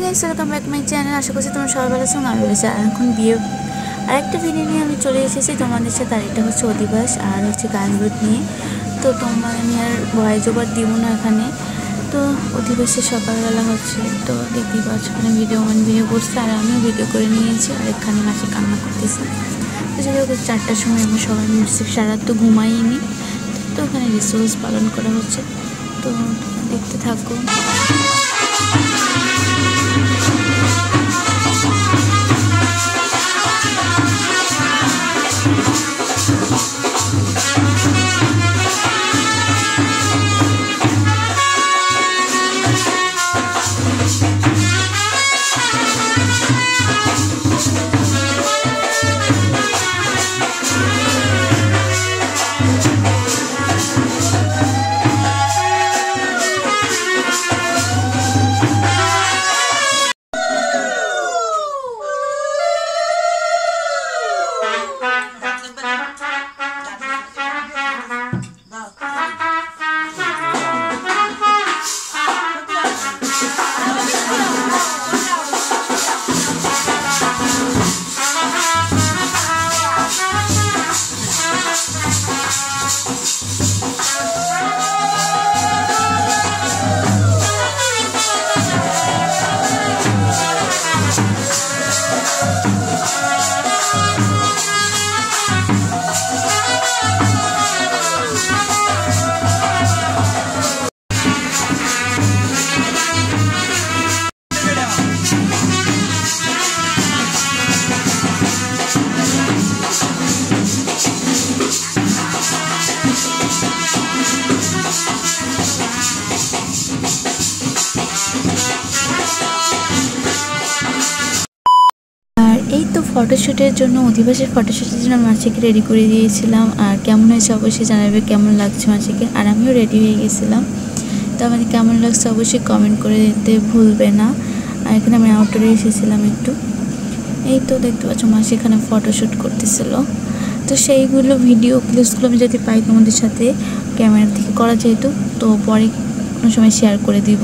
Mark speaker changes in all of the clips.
Speaker 1: Guys, welcome back my channel. আশা করছি তোমরা সবাই ভালো আছো। আমি বলেছি আর এখন বিয়ে আরেকটা ভিডিও নিয়ে আমি চলে এসেছি তোমাদের সাথে। আর এটা হচ্ছে অধিবাস আর হচ্ছে গানরুট নিয়ে। তো তোমার আমি আর ভয়েস ওভার দিব না এখানে। তো অধিবাসের সকালবেলা হচ্ছে, তো দেখতেই পাচ্ছ এখানে ভিডিও করছে আর আমিও ভিডিও করে নিয়েছি। আর এখানে মাসে কান্না করতেছে। তো যাই হোক 4টার সময় আমরা সবাই মিলছি, সারা তো ঘুমাইনি। তো ওখানে রিচুয়ালস পালন করা হচ্ছে, তো দেখতে থাকো। এই তো ফটোশ্যুটের জন্য, অধিবাসের ফটোশ্যুটের জন্য মাসিকে রেডি করে দিয়েছিলাম। আর কেমন হয়েছে অবশ্যই জানাবে, কেমন লাগছে মাসিকে। আর আমিও রেডি হয়ে গেছিলাম। তো আমাদের কেমন লাগছে অবশ্যই কমেন্ট করে দিতে ভুলবে না। আর এখানে আমি আউটডোরে এসেছিলাম একটু। এই তো দেখতে পাচ্ছ মাসি এখানে ফটোশ্যুট করতেছিল। তো সেইগুলো ভিডিও ক্লিপসগুলো আমি যদি পাই তোমাদের সাথে ক্যামেরা থেকে করা যেহেতু, তো পরে কোনো সময় শেয়ার করে দিব।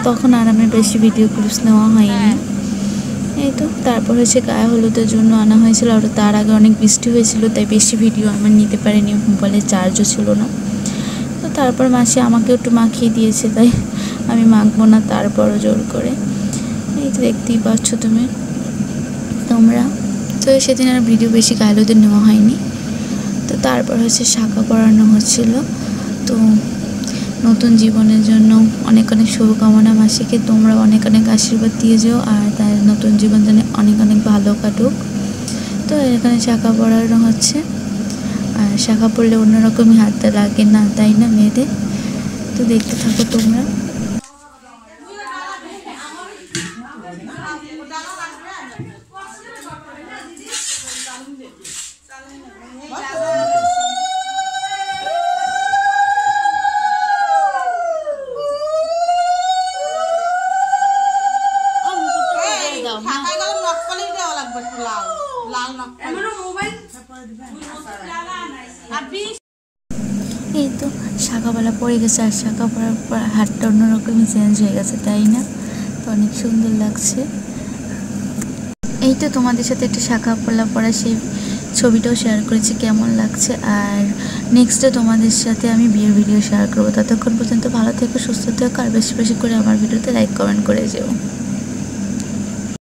Speaker 1: তখন আর আমার বেশি ভিডিও ক্লিপস নেওয়া হয়নি। এই তো তারপর হচ্ছে গায়ে হলুদের জন্য আনা হয়েছিল। আর তার আগে অনেক বৃষ্টি হয়েছিল, তাই বেশি ভিডিও আমার নিতে পারিনি, মোবাইলে চার্জও ছিল না। তো তারপর মাসি আমাকে একটু মাখিয়ে দিয়েছে, তাই আমি মাখবো না তারপরও জোর করে। এই তো দেখতেই পাচ্ছ তোমরা। তো সেদিন আর ভিডিও বেশি গায়ে হলুদের নেওয়া হয়নি। তো তারপর হচ্ছে শাঁখা পরানো হচ্ছিল। তো নতুন জীবনের জন্য অনেক অনেক শুভকামনা মাসিকে। তোমরা অনেক অনেক আশীর্বাদ দিয়ে যাও, আর তার নতুন জীবন যেন অনেক অনেক ভালো কাটুক। তো এখানে শাঁখা পরানো হচ্ছে। আর শাঁখা পরলে অন্যরকমই হাতটা লাগে না, তাই না মেয়েদের? তো দেখতে থাকো তোমরা। এই তো শাঁখাবেলা পড়ে গেছে, আর শাঁখা পরার পর হাতটা অন্যরকমই চেঞ্জ হয়ে গেছে, তাই না? তো অনেক সুন্দর লাগছে। এই তো তোমাদের সাথে একটা শাঁখা পরা সেই ছবিটাও শেয়ার করেছি, কেমন লাগছে। আর নেক্সটে তোমাদের সাথে আমি বিয়ের ভিডিও শেয়ার করবো। ততক্ষণ পর্যন্ত ভালো থেকো, সুস্থ থেকো, আর বেশি বেশি করে আমার ভিডিওতে লাইক কমেন্ট করে যেও।